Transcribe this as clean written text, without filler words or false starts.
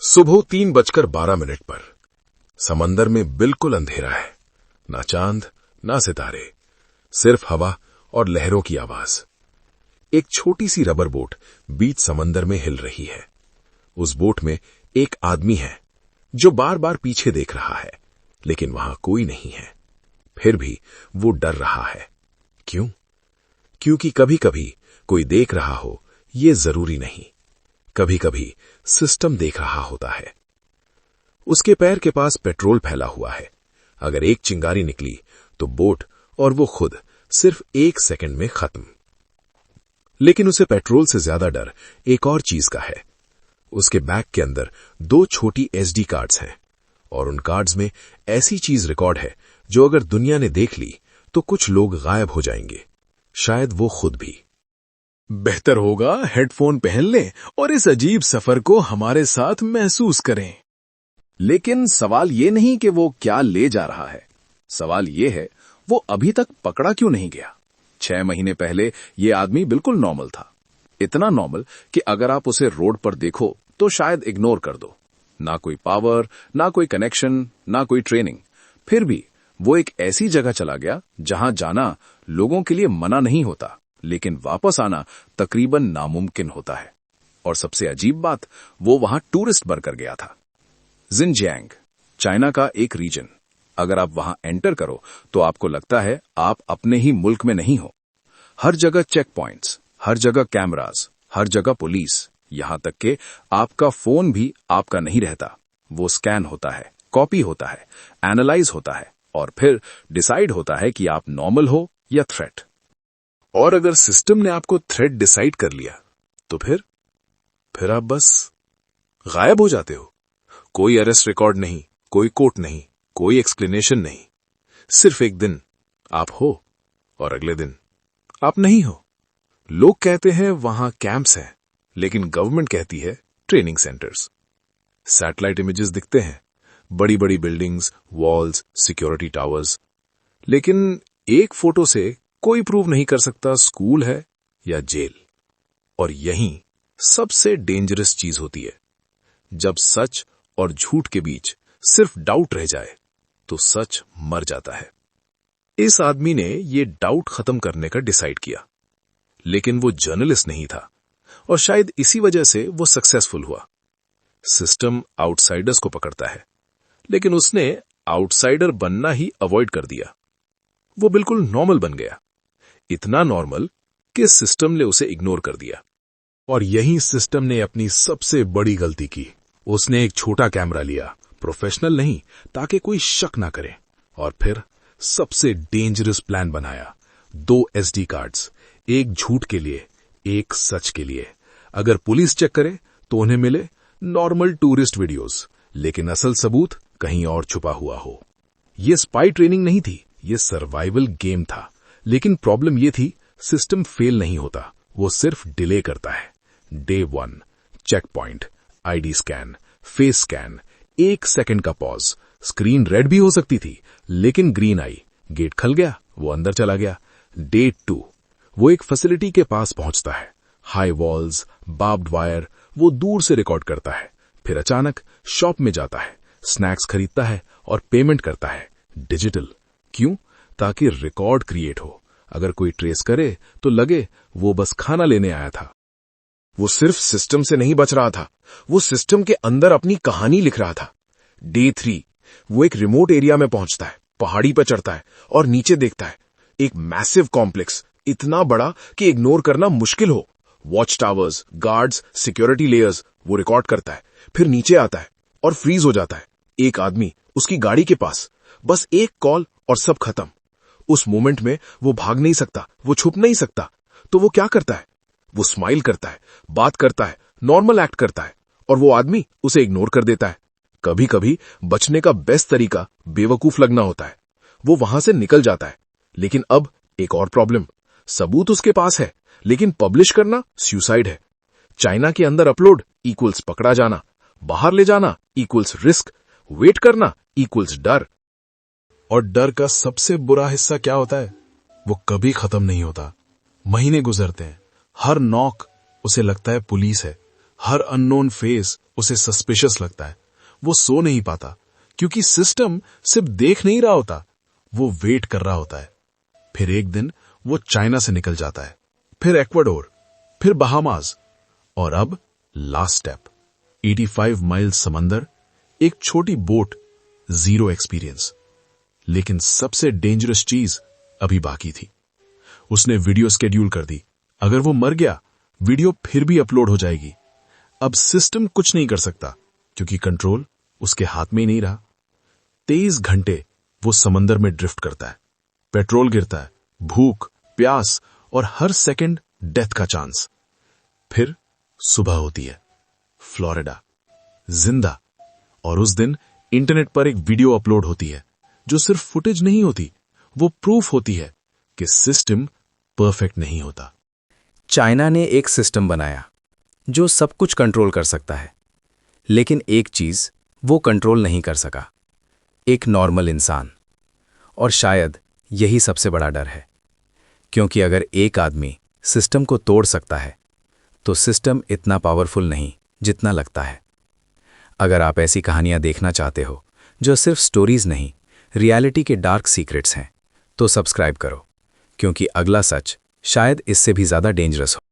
सुबह 3:12 पर समंदर में बिल्कुल अंधेरा है। ना चांद ना सितारे, सिर्फ हवा और लहरों की आवाज। एक छोटी सी रबर बोट बीच समंदर में हिल रही है। उस बोट में एक आदमी है जो बार बार पीछे देख रहा है, लेकिन वहां कोई नहीं है। फिर भी वो डर रहा है। क्यों? क्योंकि कभी कभी कोई देख रहा हो ये जरूरी नहीं। कभी कभी सिस्टम देख रहा होता है। उसके पैर के पास पेट्रोल फैला हुआ है। अगर एक चिंगारी निकली तो बोट और वो खुद सिर्फ 1 सेकंड में खत्म। लेकिन उसे पेट्रोल से ज्यादा डर एक और चीज का है। उसके बैग के अंदर 2 छोटी SD कार्ड्स हैं और उन कार्ड्स में ऐसी चीज रिकॉर्ड है जो अगर दुनिया ने देख ली तो कुछ लोग गायब हो जाएंगे, शायद वो खुद भी। बेहतर होगा हेडफोन पहन लें और इस अजीब सफर को हमारे साथ महसूस करें। लेकिन सवाल ये नहीं कि वो क्या ले जा रहा है। सवाल ये है, वो अभी तक पकड़ा क्यों नहीं गया? 6 महीने पहले ये आदमी बिल्कुल नॉर्मल था। इतना नॉर्मल कि अगर आप उसे रोड पर देखो तो शायद इग्नोर कर दो। ना कोई पावर, ना कोई कनेक्शन, ना कोई ट्रेनिंग। फिर भी वो एक ऐसी जगह चला गया जहां जाना लोगों के लिए मना नहीं होता, लेकिन वापस आना तकरीबन नामुमकिन होता है। और सबसे अजीब बात, वो वहां टूरिस्ट बनकर गया था। जिनजियांग, चाइना का एक रीजन। अगर आप वहां एंटर करो तो आपको लगता है आप अपने ही मुल्क में नहीं हो। हर जगह चेक पॉइंट्स, हर जगह कैमरास, हर जगह पुलिस। यहां तक कि आपका फोन भी आपका नहीं रहता। वो स्कैन होता है, कॉपी होता है, एनालाइज होता है और फिर डिसाइड होता है कि आप नॉर्मल हो या थ्रेट। और अगर सिस्टम ने आपको थ्रेट डिसाइड कर लिया तो फिर आप बस गायब हो जाते हो। कोई अरेस्ट रिकॉर्ड नहीं, कोई कोर्ट नहीं, कोई एक्सप्लेनेशन नहीं। सिर्फ एक दिन आप हो और अगले दिन आप नहीं हो। लोग कहते हैं वहां कैंप्स हैं, लेकिन गवर्नमेंट कहती है ट्रेनिंग सेंटर्स। सैटेलाइट इमेजेस दिखते हैं, बड़ी बड़ी बिल्डिंग्स, वॉल्स, सिक्योरिटी टावर्स। लेकिन एक फोटो से कोई प्रूव नहीं कर सकता स्कूल है या जेल। और यही सबसे डेंजरस चीज होती है। जब सच और झूठ के बीच सिर्फ डाउट रह जाए तो सच मर जाता है। इस आदमी ने ये डाउट खत्म करने का डिसाइड किया, लेकिन वो जर्नलिस्ट नहीं था और शायद इसी वजह से वो सक्सेसफुल हुआ। सिस्टम आउटसाइडर्स को पकड़ता है, लेकिन उसने आउटसाइडर बनना ही अवॉइड कर दिया। वो बिल्कुल नॉर्मल बन गया, इतना नॉर्मल कि सिस्टम ने उसे इग्नोर कर दिया। और यही सिस्टम ने अपनी सबसे बड़ी गलती की। उसने एक छोटा कैमरा लिया, प्रोफेशनल नहीं, ताकि कोई शक ना करे। और फिर सबसे डेंजरस प्लान बनाया। 2 SD कार्ड्स, एक झूठ के लिए, एक सच के लिए। अगर पुलिस चेक करे तो उन्हें मिले नॉर्मल टूरिस्ट वीडियोस, लेकिन असल सबूत कहीं और छुपा हुआ हो। ये स्पाई ट्रेनिंग नहीं थी, ये सर्वाइवल गेम था। लेकिन प्रॉब्लम ये थी, सिस्टम फेल नहीं होता, वो सिर्फ डिले करता है। Day 1 check point, ID scan, face scan, 1 second का पॉज। स्क्रीन रेड भी हो सकती थी, लेकिन ग्रीन आई। गेट खुल गया, वो अंदर चला गया। Day 2 वो एक फैसिलिटी के पास पहुंचता है। हाई वॉल्स, बार्ब्ड वायर, वो दूर से रिकॉर्ड करता है। फिर अचानक शॉप में जाता है, स्नैक्स खरीदता है और पेमेंट करता है डिजिटल। क्यों? ताकि रिकॉर्ड क्रिएट हो। अगर कोई ट्रेस करे तो लगे वो बस खाना लेने आया था। वो सिर्फ सिस्टम से नहीं बच रहा था, वो सिस्टम के अंदर अपनी कहानी लिख रहा था। Day 3 वो एक रिमोट एरिया में पहुंचता है, पहाड़ी पर चढ़ता है और नीचे देखता है एक मैसिव कॉम्प्लेक्स, इतना बड़ा कि इग्नोर करना मुश्किल हो। Watch towers, guards, security layers, वो रिकॉर्ड करता है। फिर नीचे आता है और फ्रीज हो जाता है। एक आदमी उसकी गाड़ी के पास, बस एक कॉल और सब खत्म। उस मोमेंट में वो भाग नहीं सकता, वो छुप नहीं सकता। तो वो क्या करता है? वो स्माइल करता है, बात करता है, नॉर्मल एक्ट करता है, और वो आदमी उसे इग्नोर कर देता है। कभी कभी बचने का बेस्ट तरीका बेवकूफ लगना होता है। वो वहां से निकल जाता है। लेकिन अब एक और प्रॉब्लम, सबूत उसके पास है, लेकिन पब्लिश करना सुसाइड है। चाइना के अंदर अपलोड इक्वल्स पकड़ा जाना, बाहर ले जाना इक्वल्स रिस्क, वेट करना इक्वल्स डर। और डर का सबसे बुरा हिस्सा क्या होता है? वो कभी खत्म नहीं होता। महीने गुजरते हैं, हर नॉक उसे लगता है पुलिस है। हर अननोन फेस उसे सस्पिशियस लगता है। वो सो नहीं पाता क्योंकि सिस्टम सिर्फ देख नहीं रहा होता, वो वेट कर रहा होता है। फिर एक दिन वो चाइना से निकल जाता है, फिर एक्वाडोर, फिर बहामास, और अब लास्ट स्टेप 85 माइल समंदर, एक छोटी बोट, जीरो एक्सपीरियंस। लेकिन सबसे डेंजरस चीज अभी बाकी थी। उसने वीडियो शेड्यूल कर दी। अगर वो मर गया, वीडियो फिर भी अपलोड हो जाएगी। अब सिस्टम कुछ नहीं कर सकता क्योंकि कंट्रोल उसके हाथ में ही नहीं रहा। 23 घंटे वो समंदर में ड्रिफ्ट करता है। पेट्रोल गिरता है, भूख, प्यास और हर सेकंड डेथ का चांस। फिर सुबह होती है, फ्लोरिडा, जिंदा। और उस दिन इंटरनेट पर एक वीडियो अपलोड होती है जो सिर्फ फुटेज नहीं होती, वो प्रूफ होती है कि सिस्टम परफेक्ट नहीं होता। चाइना ने एक सिस्टम बनाया जो सब कुछ कंट्रोल कर सकता है, लेकिन एक चीज वो कंट्रोल नहीं कर सका, एक नॉर्मल इंसान। और शायद यही सबसे बड़ा डर है, क्योंकि अगर एक आदमी सिस्टम को तोड़ सकता है तो सिस्टम इतना पावरफुल नहीं जितना लगता है। अगर आप ऐसी कहानियां देखना चाहते हो जो सिर्फ स्टोरीज नहीं, रियलिटी के डार्क सीक्रेट्स हैं, तो सब्सक्राइब करो, क्योंकि अगला सच शायद इससे भी ज्यादा डेंजरस हो।